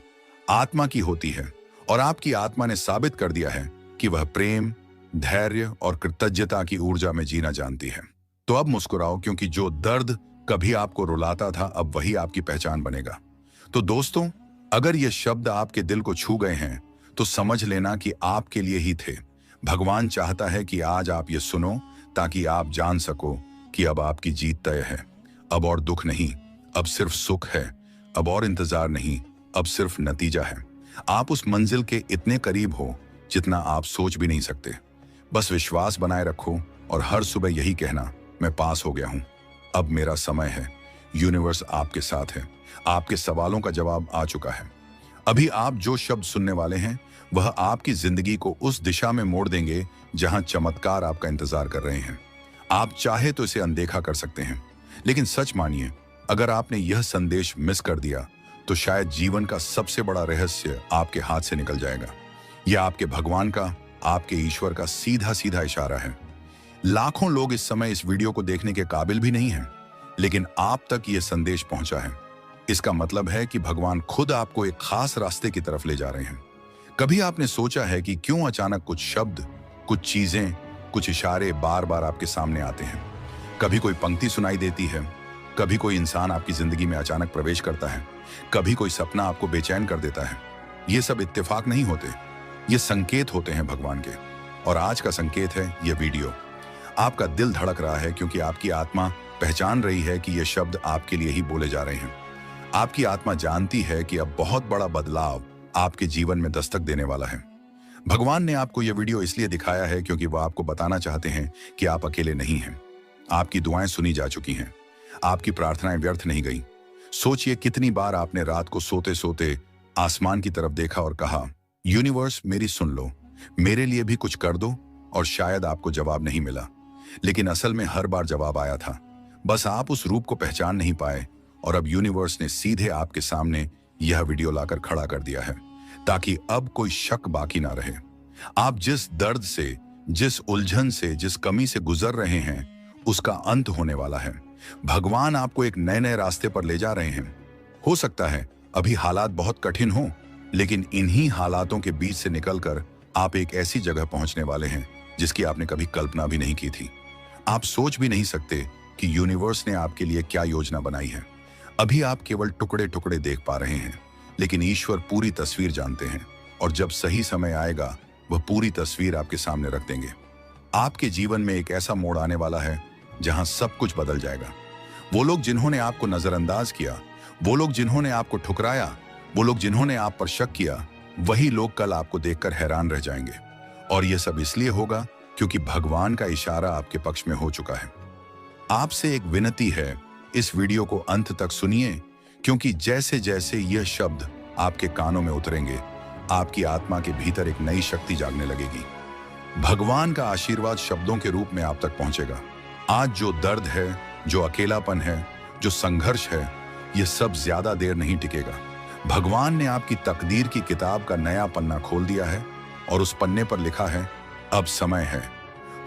Speaker 2: आत्मा की होती है। और आपकी आत्मा ने साबित कर दिया है कि वह प्रेम, धैर्य और कृतज्ञता की ऊर्जा में जीना जानती है। तो अब मुस्कुराओ, क्योंकि जो दर्द कभी आपको रुलाता था अब वही आपकी पहचान बनेगा। तो दोस्तों, अगर ये शब्द आपके दिल को छू गए हैं तो समझ लेना कि आपके लिए ही थे। भगवान चाहता है कि आज आप ये सुनो ताकि आप जान सको कि अब आपकी जीत तय है। अब और दुख नहीं, अब सिर्फ सुख है। अब और इंतजार नहीं, अब सिर्फ नतीजा है। आप उस मंजिल के इतने करीब हो जितना आप सोच भी नहीं सकते। बस विश्वास बनाए रखो और हर सुबह यही कहना, मैं पास हो गया हूं, अब मेरा समय है। यूनिवर्स आपके साथ है। आपके सवालों का जवाब आ चुका है। अभी आप जो शब्द सुनने वाले हैं वह आपकी जिंदगी को उस दिशा में मोड़ देंगे जहां चमत्कार आपका इंतजार कर रहे हैं। आप चाहे तो इसे अनदेखा कर सकते हैं, लेकिन सच मानिए, अगर आपने यह संदेश मिस कर दिया तो शायद जीवन का सबसे बड़ा रहस्य आपके हाथ से निकल जाएगा। यह आपके भगवान का, आपके ईश्वर का सीधा सीधा इशारा है। लाखों लोग इस समय इस वीडियो को देखने के काबिल भी नहीं हैं, लेकिन आप तक यह संदेश पहुंचा है। इसका मतलब है कि भगवान खुद आपको एक खास रास्ते की तरफ ले जा रहे हैं। कभी आपने सोचा है कि क्यों अचानक कुछ शब्द, कुछ चीजें, कुछ इशारे बार बार आपके सामने आते हैं? कभी कोई पंक्ति सुनाई देती है, कभी कोई इंसान आपकी जिंदगी में अचानक प्रवेश करता है, कभी कोई सपना आपको बेचैन कर देता है। ये सब इत्तेफाक नहीं होते, ये संकेत होते हैं भगवान के। और आज का संकेत है यह वीडियो। आपका दिल धड़क रहा है क्योंकि आपकी आत्मा पहचान रही है कि ये शब्द आपके लिए ही बोले जा रहे हैं। आपकी आत्मा जानती है कि अब बहुत बड़ा बदलाव आपके जीवन में दस्तक देने वाला है। भगवान ने आपको यह वीडियो इसलिए दिखाया है क्योंकि वह आपको बताना चाहते हैं कि आप अकेले नहीं हैं। आपकी दुआएं सुनी जा चुकी हैं, आपकी प्रार्थनाएं व्यर्थ नहीं गई। सोचिए कितनी बार आपने रात को सोते सोते आसमान की तरफ देखा और कहा, यूनिवर्स मेरी सुन लो, मेरे लिए भी कुछ कर दो। और शायद आपको जवाब नहीं मिला, लेकिन असल में हर बार जवाब आया था। बस आप उस रूप को पहचान नहीं पाए और अब यूनिवर्स ने सीधे आपके सामने यह वीडियो लाकर खड़ा कर दिया है ताकि अब कोई शक बाकी ना रहे। आप जिस दर्द से, जिस उलझन से, जिस कमी से गुजर रहे हैं, उसका अंत होने वाला है। भगवान आपको एक नए नए रास्ते पर ले जा रहे हैं। हो सकता है अभी हालात बहुत कठिन हो, लेकिन इन्हीं हालातों के बीच से निकलकर आप एक ऐसी जगह पहुंचने वाले हैं जिसकी आपने कभी कल्पना भी नहीं की थी। आप सोच भी नहीं सकते कि यूनिवर्स ने आपके लिए क्या योजना बनाई है। अभी आप केवल टुकड़े टुकड़े देख पा रहे हैं, लेकिन ईश्वर पूरी तस्वीर जानते हैं और जब सही समय आएगा वह पूरी तस्वीर आपके सामने रख देंगे। आपके जीवन में एक ऐसा मोड़ आने वाला है जहां सब कुछ बदल जाएगा। वो लोग जिन्होंने आपको नजरअंदाज किया, वो लोग जिन्होंने आपको ठुकराया, वो लोग जिन्होंने आप पर शक किया, वही लोग कल आपको देखकर हैरान रह जाएंगे। और यह सब इसलिए होगा क्योंकि भगवान का इशारा आपके पक्ष में हो चुका है। आपसे एक विनती है, इस वीडियो को अंत तक सुनिए, क्योंकि जैसे जैसे यह शब्द आपके कानों में उतरेंगे, आपकी आत्मा के भीतर एक नई शक्ति जागने लगेगी। भगवान का आशीर्वाद शब्दों के रूप में आप तक पहुंचेगा। आज जो दर्द है, जो अकेलापन है, जो संघर्ष है, यह सब ज्यादा देर नहीं टिकेगा। भगवान ने आपकी तकदीर की किताब का नया पन्ना खोल दिया है और उस पन्ने पर लिखा है, अब समय है,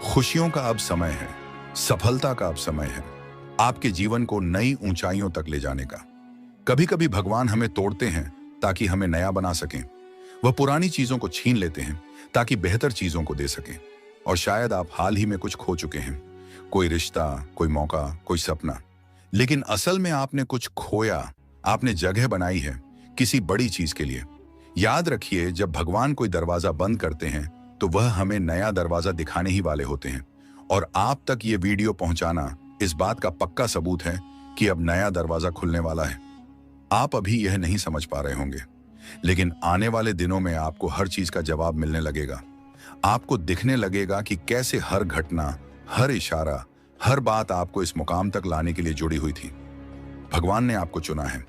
Speaker 2: खुशियों का अब समय है, सफलता का अब समय है, आपके जीवन को नई ऊंचाइयों तक ले जाने का। कभी कभी भगवान हमें तोड़ते हैं ताकि हमें नया बना सकें। वह पुरानी चीजों को छीन लेते हैं ताकि बेहतर चीजों को दे सकें। और शायद आप हाल ही में कुछ खो चुके हैं, कोई रिश्ता, कोई मौका, कोई सपना, लेकिन असल में आपने कुछ खोया, आपने जगह बनाई है किसी बड़ी चीज के लिए। याद रखिए, जब भगवान कोई दरवाजा बंद करते हैं तो वह हमें नया दरवाजा दिखाने ही वाले होते हैं। और आप तक ये वीडियो पहुंचाना इस बात का पक्का सबूत है कि अब नया दरवाजा खुलने वाला है। आप अभी यह नहीं समझ पा रहे होंगे, लेकिन आने वाले दिनों में आपको हर चीज का जवाब मिलने लगेगा। आपको दिखने लगेगा कि कैसे हर घटना, हर इशारा, हर बात आपको इस मुकाम तक लाने के लिए जुड़ी हुई थी। भगवान ने आपको चुना है।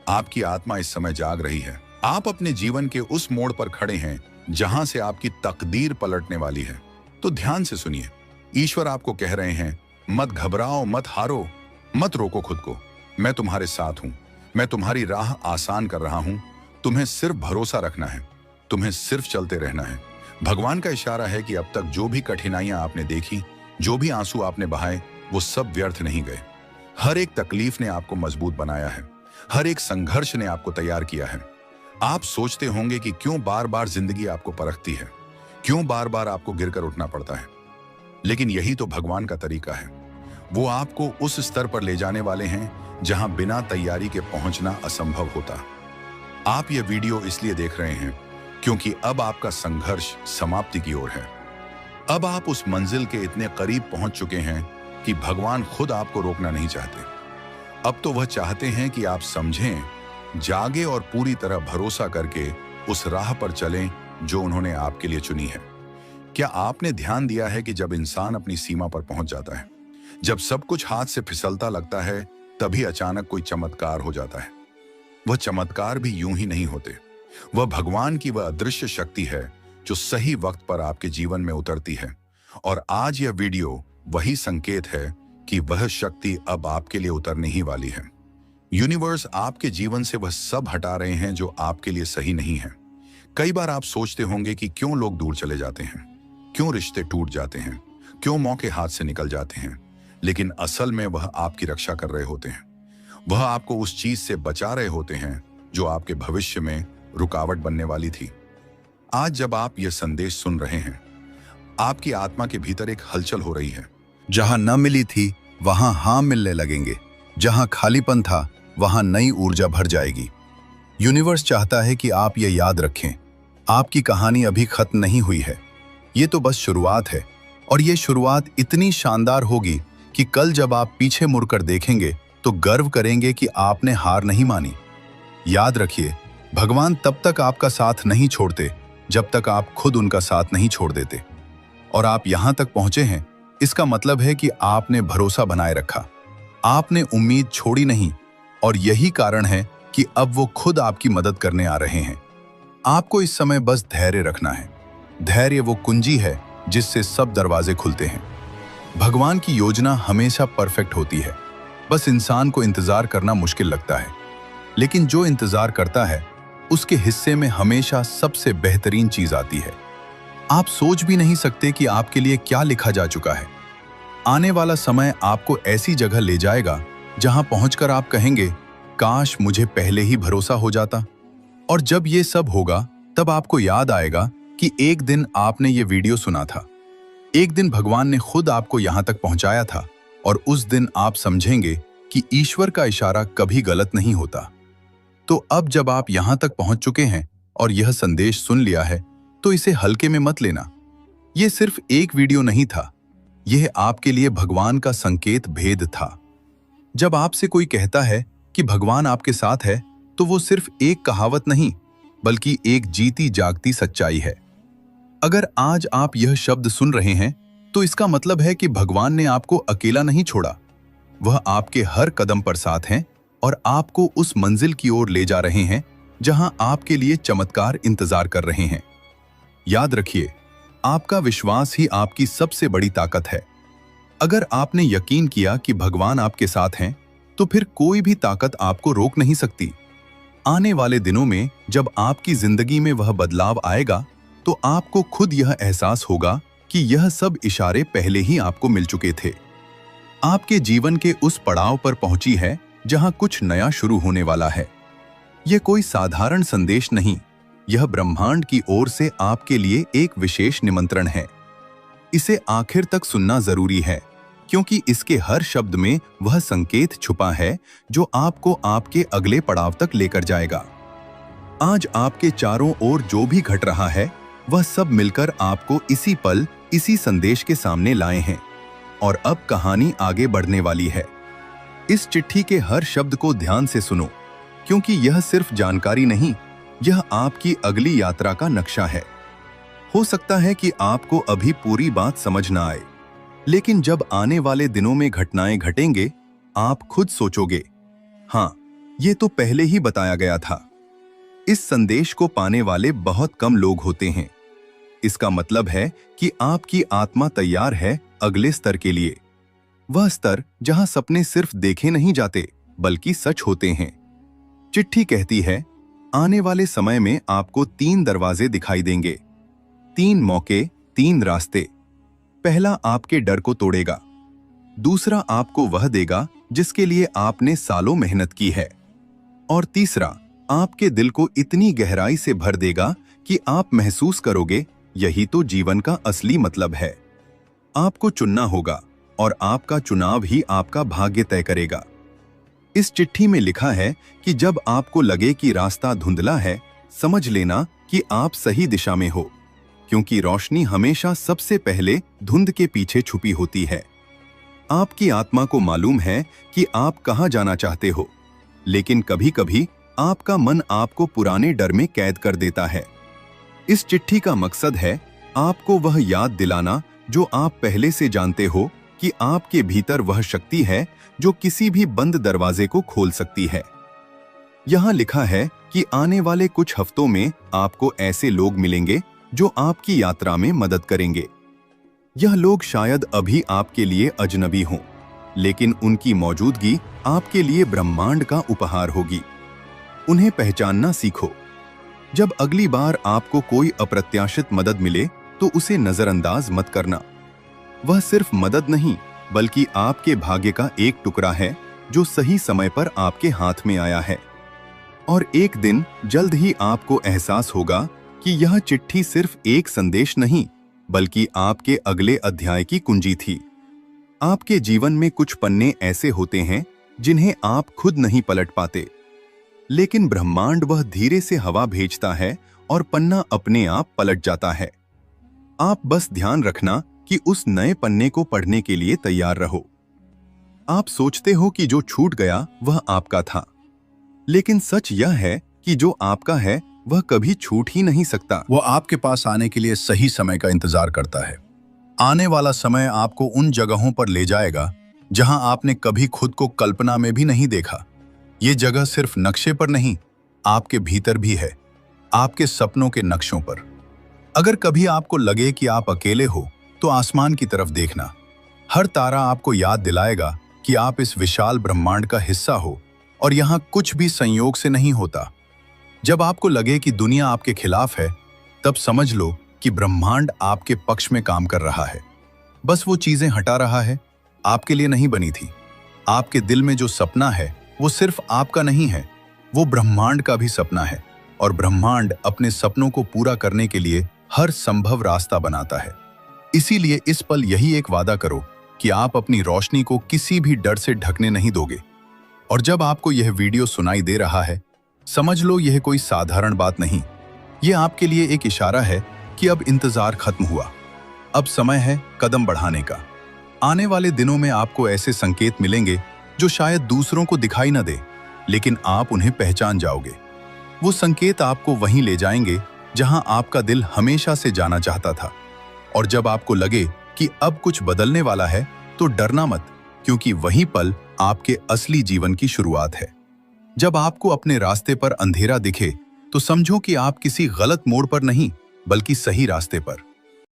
Speaker 2: आपकी आत्मा इस समय जाग रही है। आप अपने जीवन के उस मोड़ पर खड़े हैं जहां से आपकी तकदीर पलटने वाली है। तो ध्यान से सुनिए, ईश्वर आपको कह रहे हैं, मत घबराओ, मत हारो, मत रोको खुद को। मैं तुम्हारे साथ हूं, मैं तुम्हारी राह आसान कर रहा हूं। तुम्हें सिर्फ भरोसा रखना है, तुम्हें सिर्फ चलते रहना है। भगवान का इशारा है कि अब तक जो भी कठिनाइयां आपने देखी, जो भी आंसू आपने बहाए, वो सब व्यर्थ नहीं गए। हर एक तकलीफ ने आपको मजबूत बनाया है, हर एक संघर्ष ने आपको तैयार किया है। आप सोचते होंगे कि क्यों बार बार जिंदगी आपको परखती है, क्यों बार बार आपको गिरकर उठना पड़ता है, लेकिन यही तो भगवान का तरीका है। वो आपको उस स्तर पर ले जाने वाले हैं जहां बिना तैयारी के पहुंचना असंभव होता। आप ये वीडियो इसलिए देख रहे हैं क्योंकि अब आपका संघर्ष समाप्ति की ओर है। अब आप उस मंजिल के इतने करीब पहुंच चुके हैं कि भगवान खुद आपको रोकना नहीं चाहते। अब तो वह चाहते हैं कि आप समझें, जागे और पूरी तरह भरोसा करके उस राह पर चलें जो उन्होंने आपके लिए चुनी है। क्या आपने ध्यान दिया है कि जब इंसान अपनी सीमा पर पहुंच जाता है, जब सब कुछ हाथ से फिसलता लगता है, तभी अचानक कोई चमत्कार हो जाता है। वह चमत्कार भी यूं ही नहीं होते। वह भगवान की वह अदृश्य शक्ति है जो सही वक्त पर आपके जीवन में उतरती है। और आज यह वीडियो वही संकेत है कि वह शक्ति अब आपके लिए उतरने ही वाली है। यूनिवर्स आपके जीवन से वह सब हटा रहे हैं जो आपके लिए सही नहीं है। कई बार आप सोचते होंगे कि क्यों लोग दूर चले जाते हैं, क्यों रिश्ते टूट जाते हैं, क्यों मौके हाथ से निकल जाते हैं, लेकिन असल में वह आपकी रक्षा कर रहे होते हैं। वह आपको उस चीज से बचा रहे होते हैं जो आपके भविष्य में रुकावट बनने वाली थी। आज जब आप यह संदेश सुन रहे हैं, आपकी आत्मा के भीतर एक हलचल हो रही है।
Speaker 1: जहां न मिली थी वहां हाँ मिलने लगेंगे, जहां खालीपन था वहां नई ऊर्जा भर जाएगी। यूनिवर्स चाहता है कि आप ये याद रखें, आपकी कहानी अभी खत्म नहीं हुई है। ये तो बस शुरुआत है, और ये शुरुआत इतनी शानदार होगी कि कल जब आप पीछे मुड़कर देखेंगे तो गर्व करेंगे कि आपने हार नहीं मानी। याद रखिए, भगवान तब तक आपका साथ नहीं छोड़ते जब तक आप खुद उनका साथ नहीं छोड़ देते। और आप यहां तक पहुंचे हैं, इसका मतलब है कि आपने भरोसा बनाए रखा, आपने उम्मीद छोड़ी नहीं, और यही कारण है कि अब वो खुद आपकी मदद करने आ रहे हैं। आपको इस समय बस धैर्य रखना है। धैर्य वो कुंजी है जिससे सब दरवाजे खुलते हैं। भगवान की योजना हमेशा परफेक्ट होती है, बस इंसान को इंतजार करना मुश्किल लगता है, लेकिन जो इंतजार करता है उसके हिस्से में हमेशा सबसे बेहतरीन चीज आती है। आप सोच भी नहीं सकते कि आपके लिए क्या लिखा जा चुका है। आने वाला समय आपको ऐसी जगह ले जाएगा जहां पहुंचकर आप कहेंगे, काश मुझे पहले ही भरोसा हो जाता। और जब ये सब होगा तब आपको याद आएगा कि एक दिन आपने ये वीडियो सुना था, एक दिन भगवान ने खुद आपको यहां तक पहुंचाया था, और उस दिन आप समझेंगे कि ईश्वर का इशारा कभी गलत नहीं होता। तो अब जब आप यहां तक पहुंच चुके हैं और यह संदेश सुन लिया है, तो इसे हल्के में मत लेना। यह सिर्फ एक वीडियो नहीं था, यह आपके लिए भगवान का संकेत भेद था। जब आपसे कोई कहता है कि भगवान आपके साथ है, तो वो सिर्फ एक कहावत नहीं, बल्कि एक जीती जागती सच्चाई है। अगर आज आप यह शब्द सुन रहे हैं, तो इसका मतलब है कि भगवान ने आपको अकेला नहीं छोड़ा। वह आपके हर कदम पर साथ हैं और आपको उस मंजिल की ओर ले जा रहे हैं जहां आपके लिए चमत्कार इंतजार कर रहे हैं। याद रखिए, आपका विश्वास ही आपकी सबसे बड़ी ताकत है। अगर आपने यकीन किया कि भगवान आपके साथ हैं, तो फिर कोई भी ताकत आपको रोक नहीं सकती। आने वाले दिनों में जब आपकी जिंदगी में वह बदलाव आएगा, तो आपको खुद यह एहसास होगा कि यह सब इशारे पहले ही आपको मिल चुके थे। आपके जीवन के उस पड़ाव पर पहुंची है जहां कुछ नया शुरू होने वाला है। यह कोई साधारण संदेश नहीं, यह ब्रह्मांड की ओर से आपके लिए एक विशेष निमंत्रण है। इसे आखिर तक सुनना जरूरी है, क्योंकि इसके हर शब्द में वह संकेत छुपा है जो आपको आपके अगले पड़ाव तक लेकर जाएगा। आज आपके चारों ओर जो भी घट रहा है, वह सब मिलकर आपको इसी पल, इसी संदेश के सामने लाए हैं। और अब कहानी आगे बढ़ने वाली है। इस चिट्ठी के हर शब्द को ध्यान से सुनो, क्योंकि यह सिर्फ जानकारी नहीं, यह आपकी अगली यात्रा का नक्शा है। हो सकता है कि आपको अभी पूरी बात समझ ना आए, लेकिन जब आने वाले दिनों में घटनाएं घटेंगे, आप खुद सोचोगे, हाँ, ये तो पहले ही बताया गया था। इस संदेश को पाने वाले बहुत कम लोग होते हैं। इसका मतलब है कि आपकी आत्मा तैयार है अगले स्तर के लिए, वह स्तर जहां सपने सिर्फ देखे नहीं जाते, बल्कि सच होते हैं। चिट्ठी कहती है, आने वाले समय में आपको 3 दरवाजे दिखाई देंगे, 3 मौके, 3 रास्ते। पहला आपके डर को तोड़ेगा, दूसरा आपको वह देगा जिसके लिए आपने सालों मेहनत की है, और तीसरा आपके दिल को इतनी गहराई से भर देगा कि आप महसूस करोगे, यही तो जीवन का असली मतलब है। आपको चुनना होगा, और आपका चुनाव ही आपका भाग्य तय करेगा। इस चिट्ठी में लिखा है कि जब आपको लगे कि रास्ता धुंधला है, समझ लेना कि आप सही दिशा में हो, क्योंकि रोशनी हमेशा सबसे पहले धुंध के पीछे छुपी होती है। आपकी आत्मा को मालूम है कि आप कहां जाना चाहते हो, लेकिन कभी-कभी आपका मन आपको पुराने डर में कैद कर देता है। इस चिट्ठी का मकसद है आपको वह याद दिलाना जो आप पहले से जानते हो, कि आपके भीतर वह शक्ति है जो किसी भी बंद दरवाजे को खोल सकती है। यहां लिखा है कि आने वाले कुछ हफ्तों में आपको ऐसे लोग मिलेंगे जो आपकी यात्रा में मदद करेंगे। यह लोग शायद अभी आपके लिए अजनबी हों, लेकिन उनकी मौजूदगी आपके लिए ब्रह्मांड का उपहार होगी। उन्हें पहचानना सीखो। जब अगली बार आपको कोई अप्रत्याशित मदद मिले, तो उसे नजरअंदाज मत करना। वह सिर्फ मदद नहीं, बल्कि आपके भाग्य का एक टुकड़ा है जो सही समय पर आपके हाथ में आया है। और एक दिन जल्द ही आपको एहसास होगा कि यह चिट्ठी सिर्फ एक संदेश नहीं, बल्कि आपके अगले अध्याय की कुंजी थी। आपके जीवन में कुछ पन्ने ऐसे होते हैं जिन्हें आप खुद नहीं पलट पाते, लेकिन ब्रह्मांड वह धीरे से हवा भेजता है और पन्ना अपने आप पलट जाता है। आप बस ध्यान रखना कि उस नए पन्ने को पढ़ने के लिए तैयार रहो। आप सोचते हो कि जो छूट गया वह आपका था, लेकिन सच यह है कि जो आपका है वह कभी छूट ही नहीं सकता।
Speaker 2: वो आपके पास आने के लिए सही समय का इंतजार करता है। आने वाला समय आपको उन जगहों पर ले जाएगा जहां आपने कभी खुद को कल्पना में भी नहीं देखा। ये जगह सिर्फ नक्शे पर नहीं, आपके भीतर भी है, आपके सपनों के नक्शों पर। अगर कभी आपको लगे कि आप अकेले हो, तो आसमान की तरफ देखना। हर तारा आपको याद दिलाएगा
Speaker 1: कि आप इस विशाल ब्रह्मांड का हिस्सा हो और यहाँ कुछ भी संयोग से नहीं होता। जब आपको लगे कि दुनिया आपके खिलाफ है, तब समझ लो कि ब्रह्मांड आपके पक्ष में काम कर रहा है। बस वो चीजें हटा रहा है, आपके लिए नहीं बनी थी। आपके दिल में जो सपना है वो सिर्फ आपका नहीं है, वो ब्रह्मांड का भी सपना है, और ब्रह्मांड अपने सपनों को पूरा करने के लिए हर संभव रास्ता बनाता है। इसीलिए इस पल यही एक वादा करो कि आप अपनी रोशनी को किसी भी डर से ढकने नहीं दोगे। और जब आपको यह वीडियो सुनाई दे रहा है, समझ लो यह कोई साधारण बात नहीं, यह आपके लिए एक इशारा है कि अब इंतजार खत्म हुआ, अब समय है कदम बढ़ाने का। आने वाले दिनों में आपको ऐसे संकेत मिलेंगे जो शायद दूसरों को दिखाई न दे, लेकिन आप उन्हें पहचान जाओगे। वो संकेत आपको वहीं ले जाएंगे जहां आपका दिल हमेशा से जाना चाहता था। और जब आपको लगे कि अब कुछ बदलने वाला है, तो डरना मत, क्योंकि वही पल आपके असली जीवन की शुरुआत है। जब आपको अपने रास्ते पर अंधेरा दिखे, तो समझो कि आप किसी गलत मोड़ पर नहीं, बल्कि सही रास्ते पर।